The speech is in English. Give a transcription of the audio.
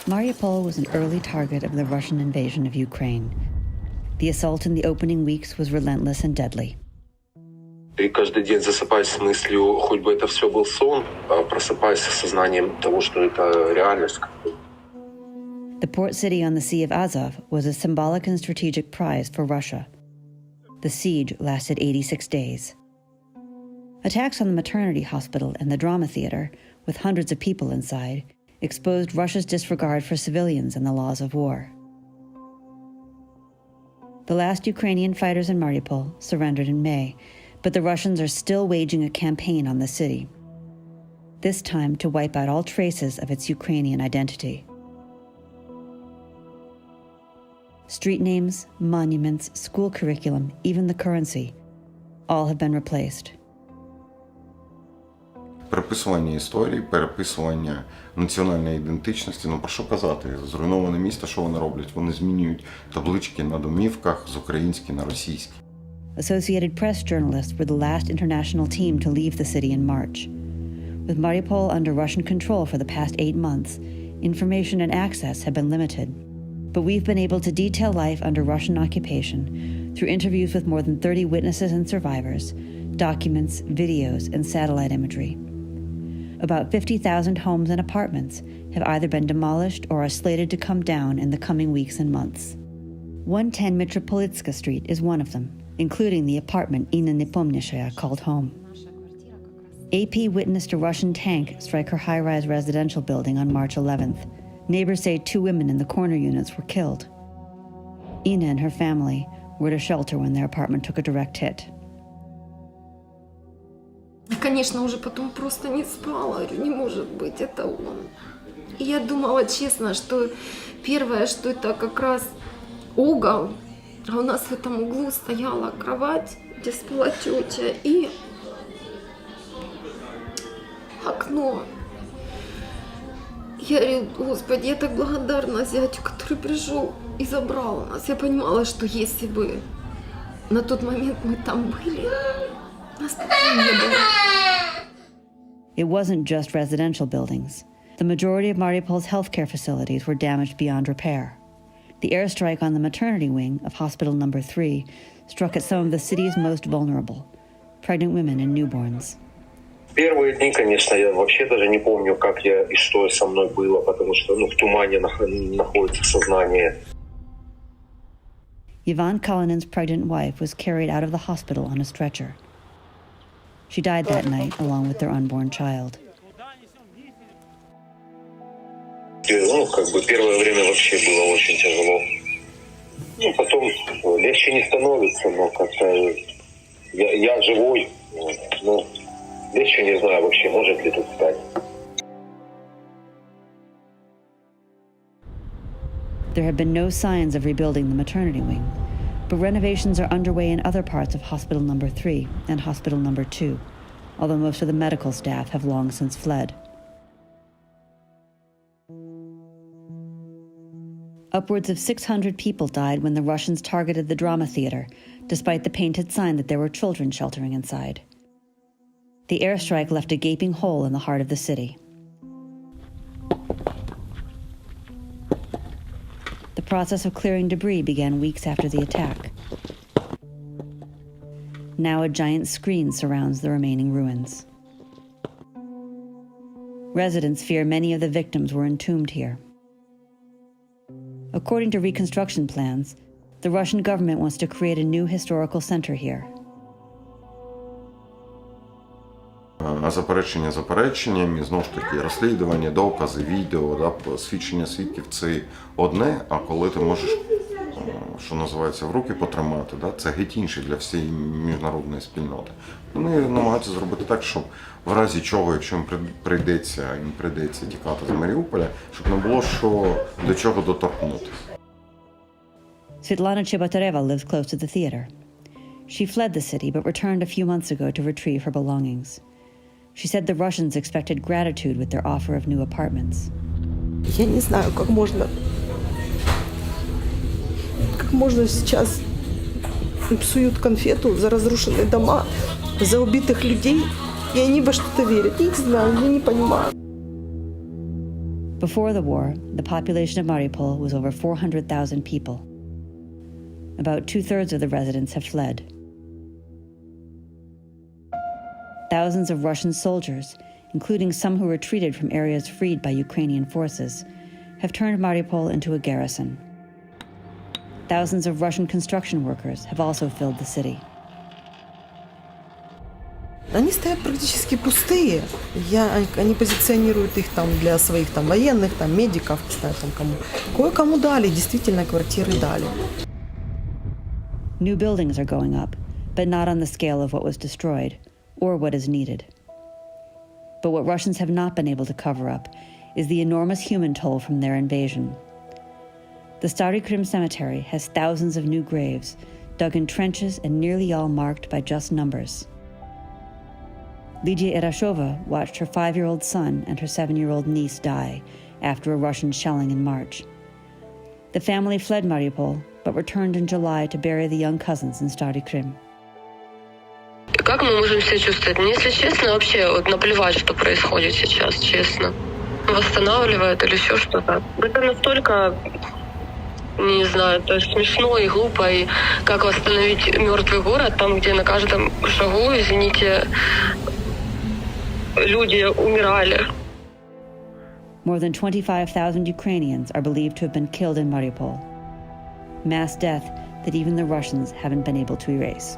Mariupol was an early target of the Russian invasion of Ukraine. The assault in the opening weeks was relentless and deadly. И каждый день засыпаюсь с мыслью, хоть бы это все был сон, а просыпаюсь с сознанием того, что это реальность. The port city on the Sea of Azov was a symbolic and strategic prize for Russia. The siege lasted 86 days. Attacks on the maternity hospital and the drama theater, with hundreds of people inside, exposed Russia's disregard for civilians and the laws of war. The last Ukrainian fighters in Mariupol surrendered in May, but the Russians are still waging a campaign on the city, this time to wipe out all traces of its Ukrainian identity. Street names, monuments, school curriculum, even the currency, all have been replaced. Переписування історії, переписування національної ідентичності. Ну про що казати? Зруйноване місто, що вони роблять? Вони змінюють таблички на домівках з українські на російські. Associated Press journalists were the last international team to leave the city in March. With Mariupol under Russian control for the past 8 months, information and access have been limited. But we've been able to detail life under Russian occupation through interviews with more than 30 witnesses and survivors, documents, videos, and satellite imagery. About 50,000 homes and apartments have either been demolished or are slated to come down in the coming weeks and months. 110 Mitropolitska Street is one of them, including the apartment Inna Nepomniashaya called home. AP witnessed a Russian tank strike her high-rise residential building on March 11th. Neighbors say 2 women in the corner units were killed. Inna and her family were at a shelter when their apartment took a direct hit. Я, конечно, уже потом просто не спала. Говорю, не может быть, это он. И я думала, честно, что первое, что это как раз угол, а у нас в этом углу стояла кровать, где спала тетя, и окно. Я говорю, Господи, я так благодарна зятю, который пришел и забрал нас. Я понимала, что если бы на тот момент мы там были, нас бы не было. It wasn't just residential buildings. The majority of Mariupol's healthcare facilities were damaged beyond repair. The airstrike on the maternity wing of Hospital No. 3 struck at some of the city's most vulnerable, pregnant women and newborns. Первые дни, конечно, я вообще даже не помню, как я и что со мной было, потому что в тумане находится сознание. Ivan Kalinin's pregnant wife was carried out of the hospital on a stretcher. She died that night along with their unborn child. Первое время вообще было очень тяжело. Потом легче не становится, но как-то я живой, легче не знаю вообще, может ли тут стать. There have been no signs of rebuilding the maternity wing, but renovations are underway in other parts of Hospital No. 3 and Hospital No. 2, although most of the medical staff have long since fled. Upwards of 600 people died when the Russians targeted the drama theater, despite the painted sign that there were children sheltering inside. The airstrike left a gaping hole in the heart of the city. The process of clearing debris began weeks after the attack. Now a giant screen surrounds the remaining ruins. Residents fear many of the victims were entombed here. According to reconstruction plans, the Russian government wants to create a new historical center here. Заперечення запереченням, і знову ж таки розслідування, докази, відео, свідчення свідків – це одне, а коли ти можеш, що називається, в руки потримати, це геть інше для всієї міжнародної спільноти. Вони намагаються зробити так, щоб в разі чого, якщо їм прийдеться тікати з Маріуполя, щоб не було до чого доторкнути. Svetlana Chibotareva lives close to the theater. She fled the city but returned a few months ago to retrieve her belongings. She said the Russians expected gratitude with their offer of new apartments. Я не знаю, как можно сейчас псуют конфету за разрушенные дома, за убитых людей, и они во что-то верят. Я не знаю, я не понимаю. Before the war, the population of Mariupol was over 400,000 people. About 2/3 of the residents have fled. Thousands of Russian soldiers, including some who retreated from areas freed by Ukrainian forces, have turned Mariupol into a garrison. Thousands of Russian construction workers have also filled the city. Они стоят практически пустые. Они позиционируют их там для своих там военных, там медиков, не знаю, там кому. Кое-кому дали, действительно квартиры дали. New buildings are going up, but not on the scale of what was destroyed, or what is needed. But what Russians have not been able to cover up is the enormous human toll from their invasion. The Stary Krim cemetery has thousands of new graves, dug in trenches and nearly all marked by just numbers. Lydia Erashova watched her 5-year-old son and her 7-year-old niece die after a Russian shelling in March. The family fled Mariupol, but returned in July to bury the young cousins in Stary Krim. Как мы можем себя чувствовать? Мне, если честно, вообще вот наплевать, что происходит сейчас, честно. Восстанавливает или еще что-то. Это настолько, не знаю, то есть смешно и глупо. И как восстановить мертвый город, там, где на каждом шагу, извините, люди умирали. More than 25,000 Ukrainians are believed to have been killed in Mariupol. Mass death that even the Russians haven't been able to erase.